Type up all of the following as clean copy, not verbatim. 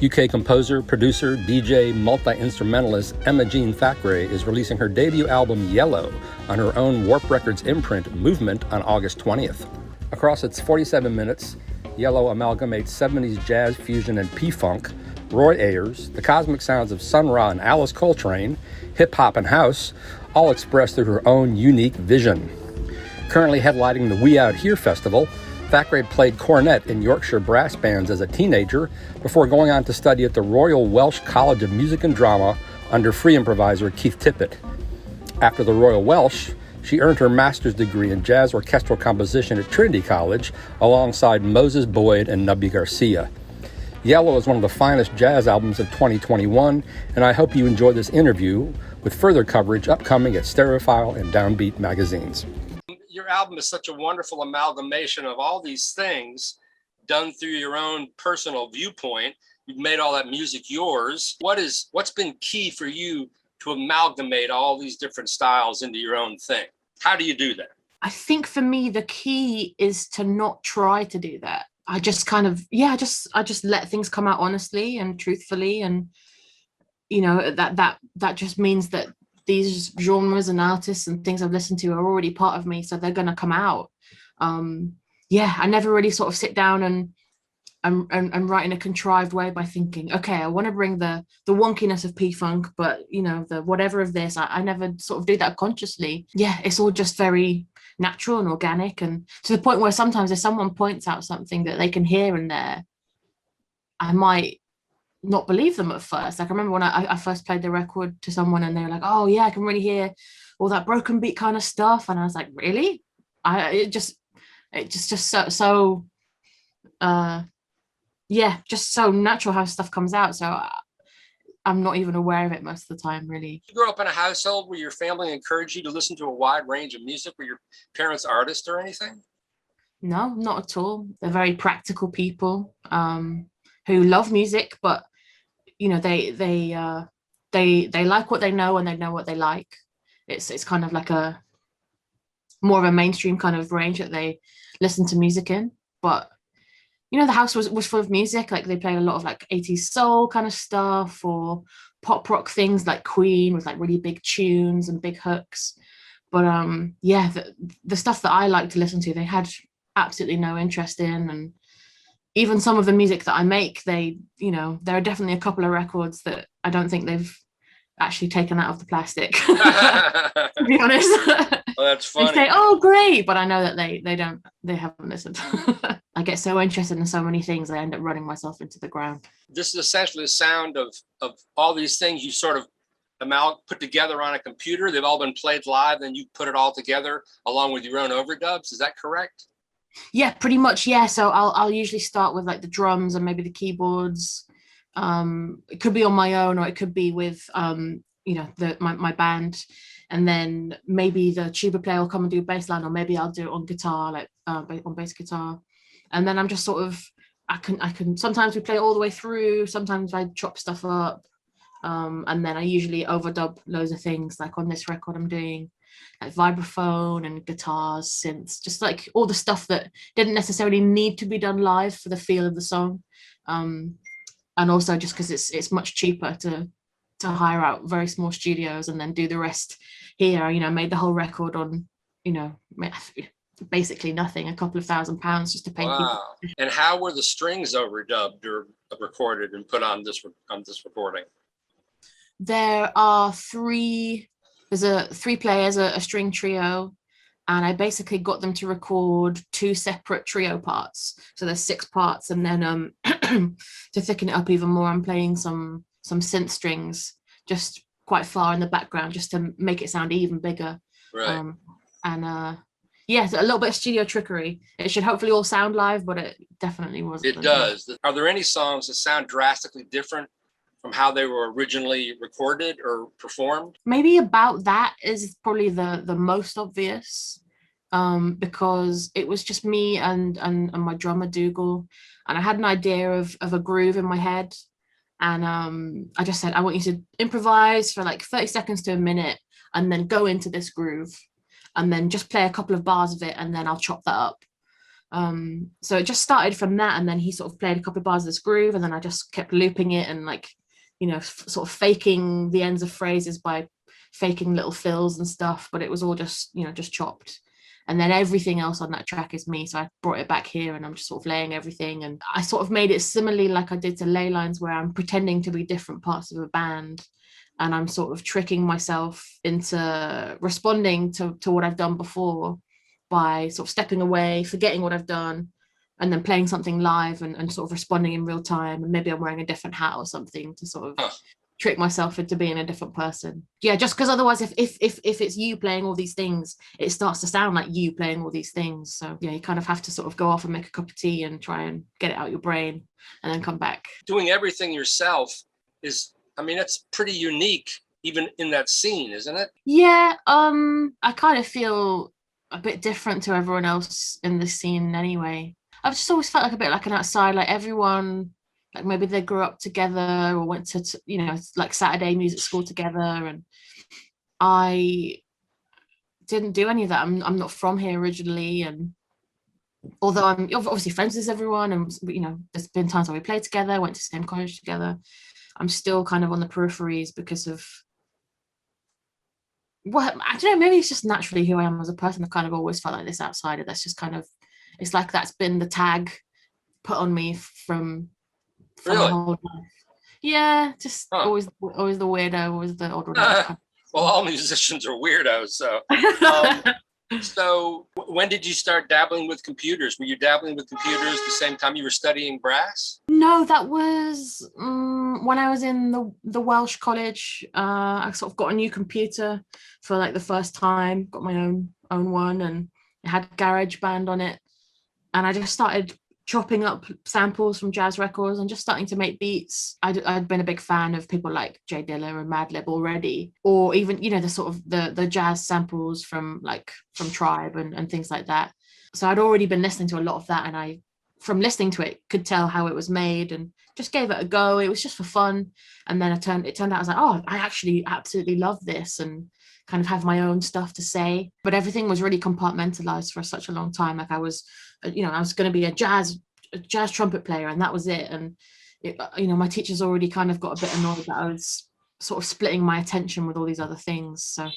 UK composer, producer, DJ, multi-instrumentalist Emma Jean Thackray is releasing her debut album Yellow on her own Warp Records imprint Movement on August 20th. Across its 47 minutes, Yellow amalgamates 70s jazz fusion and P-funk, Roy Ayers, the cosmic sounds of Sun Ra and Alice Coltrane, hip-hop and house, all expressed through her own unique vision. Currently headlining the We Out Here festival, Thackray played cornet in Yorkshire brass bands as a teenager before going on to study at the Royal Welsh College of Music and Drama under free improviser Keith Tippett. After the Royal Welsh, she earned her master's degree in jazz orchestral composition at Trinity College alongside Moses Boyd and Nubby Garcia. Yellow is one of the finest jazz albums of 2021, and I hope you enjoy this interview with further coverage upcoming at Stereophile and Downbeat magazines. Your album is such a wonderful amalgamation of all these things done through your own personal viewpoint. You've made all that music yours. What's been key for you to amalgamate all these different styles into your own thing? How do you do that? I think for me, the key is to not try to do that. I just kind of, I just let things come out honestly and truthfully. And, that just means that these genres and artists and things I've listened to are already part of me. So they're going to come out. I never really sort of sit down and write in a contrived way by thinking, okay, I want to bring the wonkiness of P-funk, but the whatever of this, I never sort of do that consciously. Yeah, it's all just very natural and organic, and to the point where sometimes if someone points out something that they can hear in there, I might not believe them at first. Like I remember when I first played the record to someone and they were like, oh yeah, I can really hear all that broken beat kind of stuff, and I was like, really? Just so natural how stuff comes out. So I'm not even aware of it most of the time, really. You grew up in a household where your family encouraged you to listen to a wide range of music? Were your parents artists or anything? No, not at all. They're very practical people who love music, but they like what they know and they know what they like. It's kind of like a more of a mainstream kind of range that they listen to music in, but the house was full of music. Like they played a lot of like 80s soul kind of stuff, or pop rock things like Queen with like really big tunes and big hooks. But the stuff that I like to listen to, they had absolutely no interest in. And even some of the music that I make, there are definitely a couple of records that I don't think they've actually taken out of the plastic, to be honest. Well, that's funny. They say, oh great, but I know that they haven't listened. I get so interested in so many things, I end up running myself into the ground. This is essentially the sound of all these things you sort of put together on a computer. They've all been played live, then you put it all together along with your own overdubs. Is that correct? Yeah, pretty much. Yeah. So I'll usually start with like the drums and maybe the keyboards. It could be on my own, or it could be with my band, and then maybe the tuba player will come and do bass line, or maybe I'll do it on guitar, like on bass guitar. And then I'm just sort of, I can sometimes we play it all the way through, sometimes I chop stuff up, and then I usually overdub loads of things. Like on this record I'm doing like vibraphone and guitars, synths, just like all the stuff that didn't necessarily need to be done live for the feel of the song. And also just because it's much cheaper to hire out very small studios and then do the rest here. I made the whole record on, basically nothing, a couple of £1,000 just to pay people. And how were the strings overdubbed or recorded and put on this recording? There are there's three players, a string trio, and I basically got them to record 2 separate trio parts. So there's 6 parts, and then to thicken it up even more, I'm playing some synth strings just quite far in the background, just to make it sound even bigger. Right. So a little bit of studio trickery. It should hopefully all sound live, but it definitely wasn't. It does. Are there any songs that sound drastically different from how they were originally recorded or performed? Maybe About That is probably the most obvious, because it was just me and my drummer Dougal, and I had an idea of a groove in my head, and I just said, I want you to improvise for like 30 seconds to a minute and then go into this groove and then just play a couple of bars of it, and then I'll chop that up. So it just started from that, and then he sort of played a couple of bars of this groove, and then I just kept looping it and like, sort of faking the ends of phrases by faking little fills and stuff, but it was all just, just chopped. And then everything else on that track is me. So I brought it back here and I'm just sort of laying everything. And I sort of made it similarly like I did to Ley Lines, where I'm pretending to be different parts of a band. And I'm sort of tricking myself into responding to what I've done before by sort of stepping away, forgetting what I've done, and then playing something live and sort of responding in real time. And maybe I'm wearing a different hat or something to sort of trick myself into being a different person. Yeah, just because otherwise if it's you playing all these things, it starts to sound like you playing all these things. So yeah, you kind of have to sort of go off and make a cup of tea and try and get it out your brain and then come back. Doing everything yourself is, I mean, that's pretty unique even in that scene, isn't it? Yeah, I kind of feel a bit different to everyone else in the scene anyway. I've just always felt like a bit like an outside, like everyone, like maybe they grew up together or went to like Saturday music school together, and I didn't do any of that. I'm not from here originally, and although I'm obviously friends with everyone, and there's been times where we played together, went to the same college together, I'm still kind of on the peripheries because of what, I don't know, maybe it's just naturally who I am as a person. I've kind of always felt like this outsider. That's just kind of, it's like that's been the tag put on me from really? my whole life. Yeah, just always the weirdo, always the odd one out. Well, all musicians are weirdos, so. So when did you start dabbling with computers? Were you dabbling with computers the same time you were studying brass? No, that was when I was in the Welsh college. I sort of got a new computer for like the first time, got my own one, and it had GarageBand on it. And I just started chopping up samples from jazz records and just starting to make beats. I'd been a big fan of people like Jay Dilla and Madlib already, or even the sort of the jazz samples from Tribe and things like that. So I'd already been listening to a lot of that, and I, from listening to it, could tell how it was made and just gave it a go. It was just for fun. And then it turned out I was like, oh, I actually absolutely love this, and kind of have my own stuff to say. But everything was really compartmentalized for such a long time. Like I was going to be a jazz trumpet player, and that was it. And my teachers already kind of got a bit annoyed that I was sort of splitting my attention with all these other things. So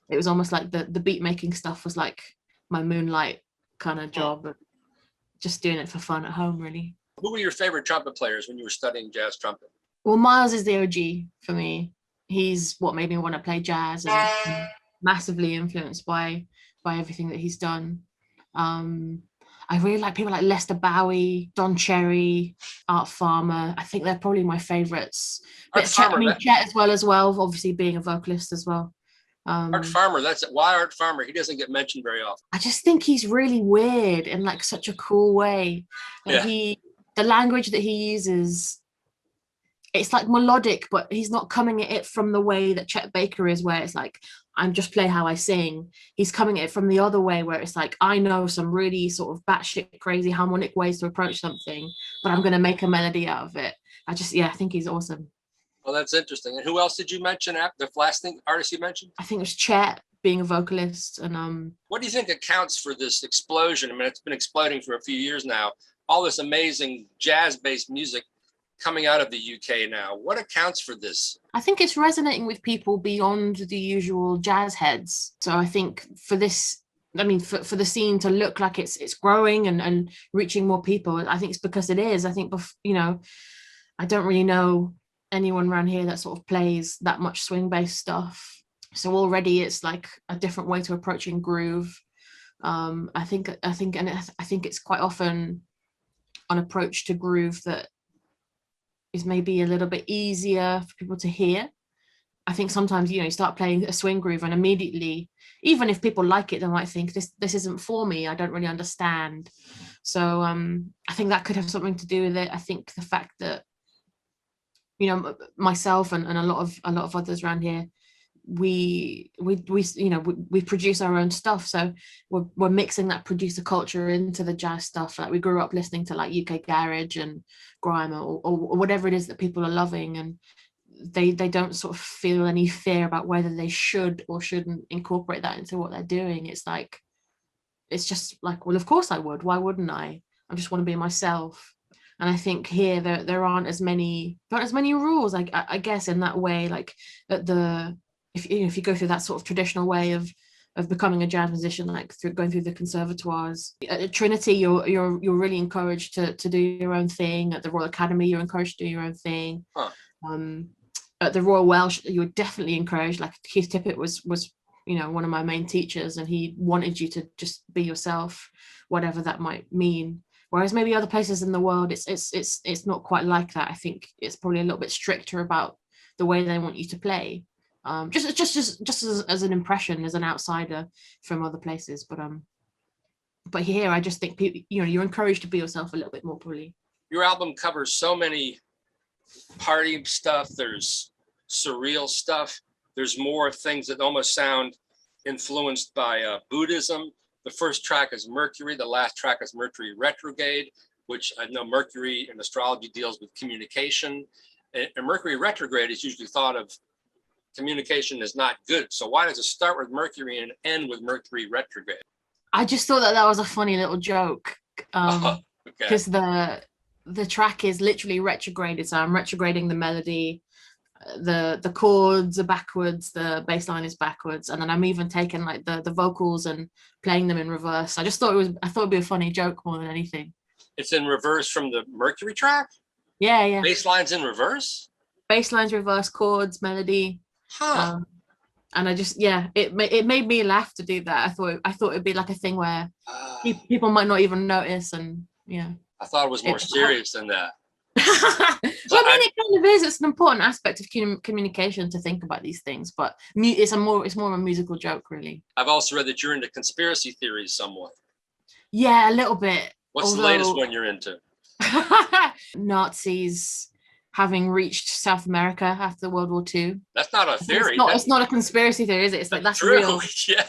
it was almost like the beat making stuff was like my moonlight kind of job, just doing it for fun at home, really. Who were your favorite trumpet players when you were studying jazz trumpet? Well, Miles is the OG for me. He's what made me want to play jazz, and massively influenced by everything that he's done. I really like people like Lester Bowie, Don Cherry, Art Farmer. I think they're probably my favorites. But Chet as well, obviously being a vocalist as well. Art Farmer, that's it. Why Art Farmer? He doesn't get mentioned very often. I just think he's really weird in like such a cool way. Like the language that he uses, it's like melodic, but he's not coming at it from the way that Chet Baker is, where it's like, I'm just play how I sing. He's coming at it from the other way, where it's like, I know some really sort of batshit crazy harmonic ways to approach something, but I'm going to make a melody out of it. I think he's awesome. Well, that's interesting. And who else did you mention? The last artist you mentioned? I think it was Chet, being a vocalist. And what do you think accounts for this explosion? I mean, it's been exploding for a few years now. All this amazing jazz-based music coming out of the UK now. What accounts for this? I think it's resonating with people beyond the usual jazz heads. So I think for this, I mean, for the scene to look like it's growing and reaching more people, I think it's because it is. I think, I don't really know anyone around here that sort of plays that much swing-based stuff. So already it's like a different way to approaching groove. I think it's quite often an approach to groove that is maybe a little bit easier for people to hear. I think sometimes, you start playing a swing groove and immediately, even if people like it, they might think this isn't for me. I don't really understand. So I think that could have something to do with it. I think the fact that, myself and a lot of others around here, we produce our own stuff, so we're mixing that producer culture into the jazz stuff. Like we grew up listening to like UK garage and grime or whatever it is that people are loving, and they don't sort of feel any fear about whether they should or shouldn't incorporate that into what they're doing. It's like it's just like, well, of course I would. Why wouldn't I? I just want to be myself. And I think here there aren't as many rules. Like I guess in that way, like at the if you go through that sort of traditional way of becoming a jazz musician, like going through the conservatoires at Trinity, you're really encouraged to do your own thing. At the Royal Academy, you're encouraged to do your own thing. Huh. At the Royal Welsh, you were definitely encouraged. Like Keith Tippett was one of my main teachers, and he wanted you to just be yourself, whatever that might mean. Whereas maybe other places in the world, it's not quite like that. I think it's probably a little bit stricter about the way they want you to play. Just as an impression, as an outsider from other places. But here, I just think people, you're encouraged to be yourself a little bit more, probably. Your album covers so many party stuff. There's surreal stuff. There's more things that almost sound influenced by Buddhism. The first track is Mercury. The last track is Mercury Retrograde, which I know Mercury in astrology deals with communication. And Mercury Retrograde is usually thought of communication is not good. So why does it start with Mercury and end with Mercury Retrograde? I just thought that was a funny little joke. Because the track is literally retrograded. So I'm retrograding the melody. The chords are backwards, the bass line is backwards, and then I'm even taking like the vocals and playing them in reverse. I thought it'd be a funny joke more than anything. It's in reverse from the Mercury track? Yeah. Bass line's in reverse? Bass line's reverse, chords, melody. Huh. And I just, it made me laugh to do that. I thought it'd be like a thing where people might not even notice, and I thought it was more serious than that. Well, I mean, it kind of is. It's an important aspect of communication to think about these things, but it's more of a musical joke, really. I've also read that you're into conspiracy theories somewhat. Yeah, a little bit. What's the latest one you're into? Nazis having reached South America after World War II. That's not a theory. It's not a conspiracy theory, is it? It's like that's true. Real. Yeah.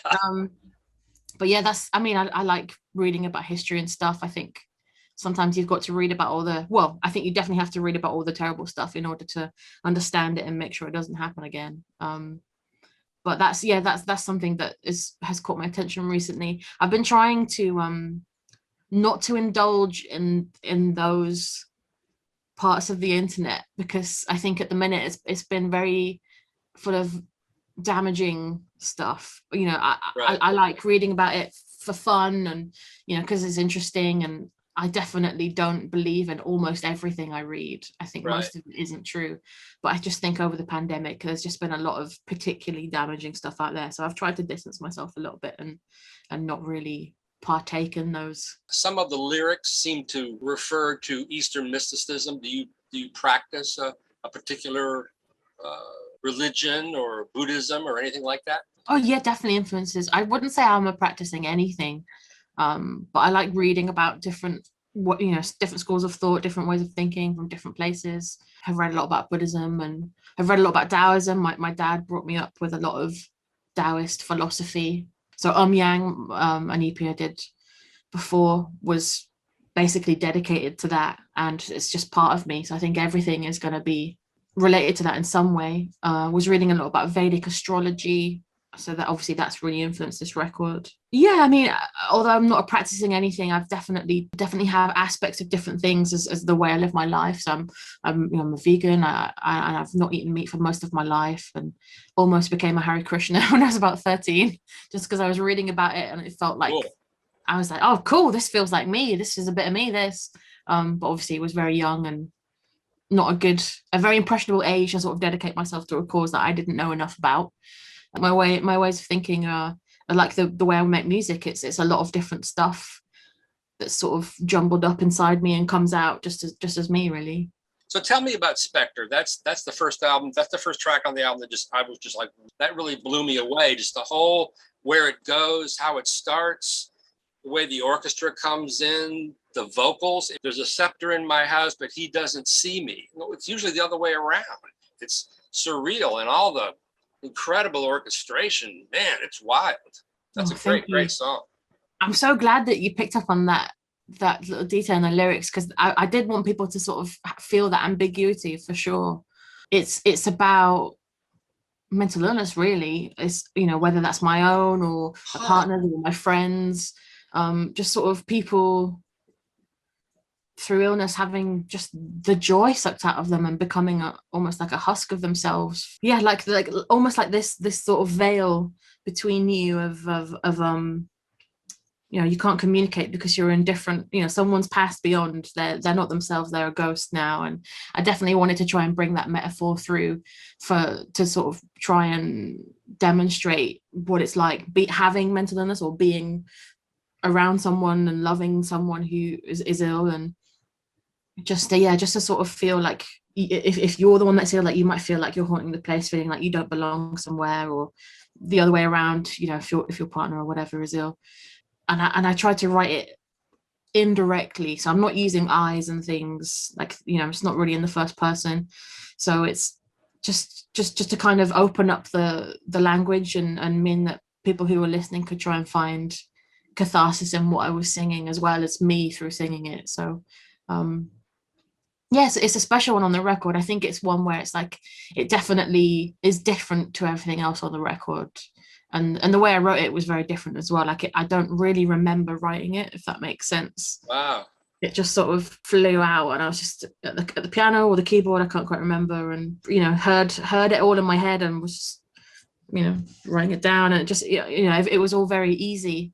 But yeah, I like reading about history and stuff. I think sometimes you've got to read about I think you definitely have to read about all the terrible stuff in order to understand it and make sure it doesn't happen again. But that's something that has caught my attention recently. I've been trying to not to indulge in those parts of the internet, because I think at the minute it's been very full of damaging stuff. I like reading about it for fun, and because it's interesting, and I definitely don't believe in almost everything I read. I think most of it isn't true, but I just think over the pandemic, there's just been a lot of particularly damaging stuff out there. So I've tried to distance myself a little bit and not really partake in those. Some of the lyrics seem to refer to Eastern mysticism. Do you practice a particular religion or Buddhism or anything like that? Oh yeah, definitely influences. I wouldn't say I'm practicing anything. But I like reading about different schools of thought, different ways of thinking from different places. I've read a lot about Buddhism, and I've read a lot about Taoism. My dad brought me up with a lot of Taoist philosophy. So Yang, an EP I did before, was basically dedicated to that, and it's just part of me. So I think everything is going to be related to that in some way. Was reading a lot about Vedic astrology. So that's really influenced this record. Yeah, I mean, although I'm not practicing anything, I've definitely have aspects of different things as the way I live my life. So I'm a vegan. I've not eaten meat for most of my life, and almost became a Hare Krishna when I was about 13, just because I was reading about it and it felt like, cool. I was like, oh, cool, this feels like me. This is a bit of me, this. But obviously it was very young and not a very impressionable age to sort of dedicate myself to a cause that I didn't know enough about. My ways of thinking are like the way I make music. It's a lot of different stuff that's sort of jumbled up inside me and comes out just as me, really. So tell me about Spectre. That's the first album. That's the first track on the album I was just like, that really blew me away. Just the whole, where it goes, how it starts, the way the orchestra comes in, the vocals. There's a scepter in my house, but he doesn't see me. It's usually the other way around. It's surreal, and all the incredible orchestration. Man, it's wild. That's a great song. I'm so glad that you picked up on that little detail in the lyrics, because I did want people to sort of feel that ambiguity for sure. It's about mental illness, really. It's whether that's my own or a partner or my friends. just sort of people through illness having just the joy sucked out of them and becoming almost like a husk of themselves. Yeah, like almost like this sort of veil between you of you know, you can't communicate because you're in different, you know, someone's passed beyond, they're not themselves, they're a ghost now. And I definitely wanted to try and bring that metaphor through to sort of try and demonstrate what it's like having mental illness or being around someone and loving someone who is ill. And just to sort of feel like if you're the one that's ill, like you might feel like you're haunting the place, feeling like you don't belong somewhere, or the other way around, you know, if your partner or whatever is ill. And I tried to write it indirectly, so I'm not using eyes and things, like, you know, it's not really in the first person, so it's just to kind of open up the language and mean that people who were listening could try and find catharsis in what I was singing as well as me through singing it. So yes, it's a special one on the record. I think it's one where it's like it definitely is different to everything else on the record. And the way I wrote it was very different as well. Like I don't really remember writing it, if that makes sense. Wow. It just sort of flew out, and I was just at the piano or the keyboard, I can't quite remember, and you know, heard it all in my head and was just, you know, writing it down, and it just, you know, it was all very easy.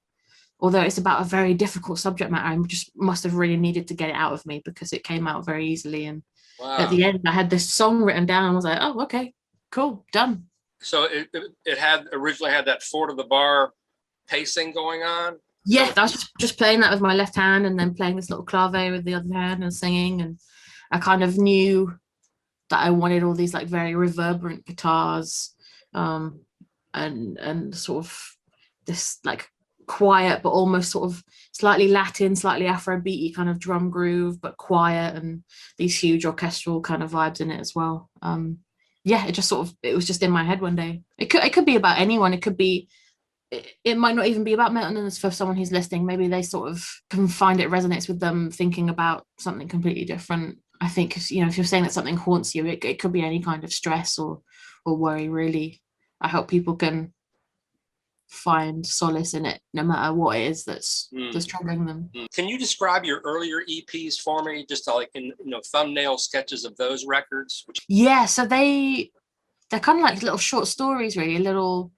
Although it's about a very difficult subject matter, I just must have really needed to get it out of me because it came out very easily. And wow. At the end, I had this song written down. I was like, oh, okay, cool, done. So it had originally had that 4 to the bar pacing going on? Yeah, I was just playing that with my left hand and then playing this little clave with the other hand and singing. And I kind of knew that I wanted all these like very reverberant guitars, and sort of this like quiet but almost sort of slightly Latin, slightly Afrobeaty kind of drum groove, but quiet, and these huge orchestral kind of vibes in it as well. Yeah, it just sort of, it was just in my head one day. It could be about anyone. It could be, it might not even be about mental illness for someone who's listening. Maybe they sort of can find it resonates with them thinking about something completely different. I think, you know, if you're saying that something haunts you, it could be any kind of stress or worry, really. I hope people can find solace in it, no matter what it is that's troubling them. Can you describe your earlier EPs for me, just like in, you know, thumbnail sketches of those records? Yeah, so they're kind of like little short stories, really, little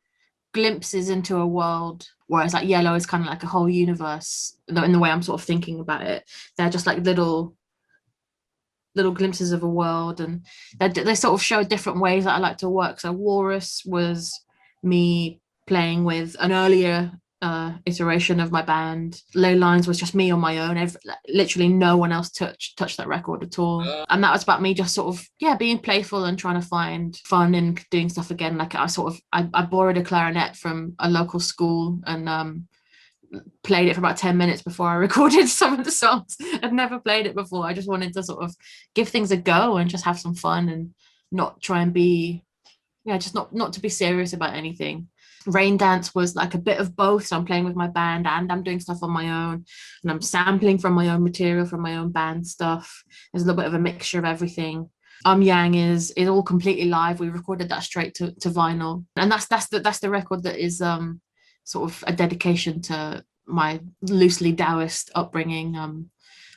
glimpses into a world, whereas like Yellow is kind of like a whole universe in the way I'm sort of thinking about it. They're just like little glimpses of a world, and they sort of show different ways that I like to work. So Walrus was me playing with an earlier iteration of my band. Ley Lines was just me on my own. Literally no one else touched that record at all. And that was about me just sort of, yeah, being playful and trying to find fun and doing stuff again. Like I borrowed a clarinet from a local school and played it for about 10 minutes before I recorded some of the songs. I'd never played it before. I just wanted to sort of give things a go and just have some fun and not try and be, yeah, just not to be serious about anything. Rain Dance was like a bit of both. So I'm playing with my band and I'm doing stuff on my own, and I'm sampling from my own material, from my own band stuff. There's a little bit of a mixture of everything. Yang is all completely live. We recorded that straight to vinyl, and that's the record that is sort of a dedication to my loosely Taoist upbringing,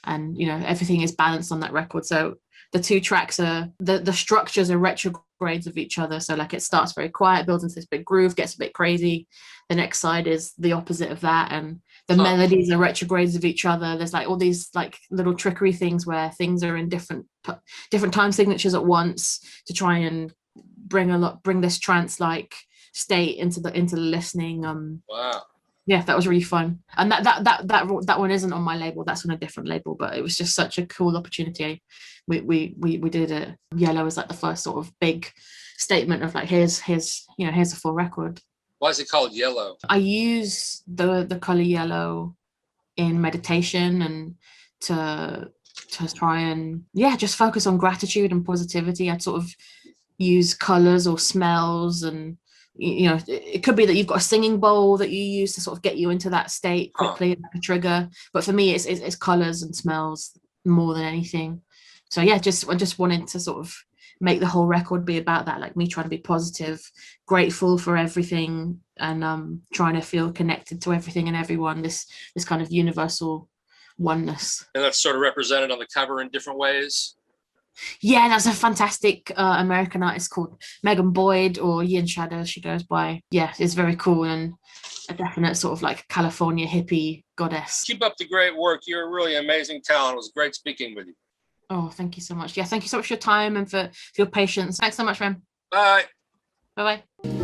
and you know, everything is balanced on that record. So the two tracks are the structures are retrogrades of each other. So like it starts very quiet, builds into this big groove, gets a bit crazy. The next side is the opposite of that, and the melodies are retrogrades of each other. There's like all these like little trickery things where things are in different time signatures at once to try and bring this trance like state into the listening. Wow. Yeah, that was really fun. And that one isn't on my label, that's on a different label, but it was just such a cool opportunity. We did it. Yellow was like the first sort of big statement of like, here's a full record. Why is it called Yellow? I use the color yellow in meditation and to try and, yeah, just focus on gratitude and positivity. I'd sort of use colors or smells, and you know, it could be that you've got a singing bowl that you use to sort of get you into that state quickly, like a trigger. But for me, it's colors and smells more than anything. So yeah, I just wanted to sort of make the whole record be about that, like me trying to be positive, grateful for everything, and trying to feel connected to everything and everyone, this kind of universal oneness. And that's sort of represented on the cover in different ways. Yeah, that's a fantastic American artist called Megan Boyd, or Yin Shadow she goes by. Yeah, it's very cool and a definite sort of like California hippie goddess. Keep up the great work. You're a really amazing talent. It was great speaking with you. Oh, thank you so much. Yeah, thank you so much for your time and for your patience. Thanks so much, man. Bye. Bye-bye.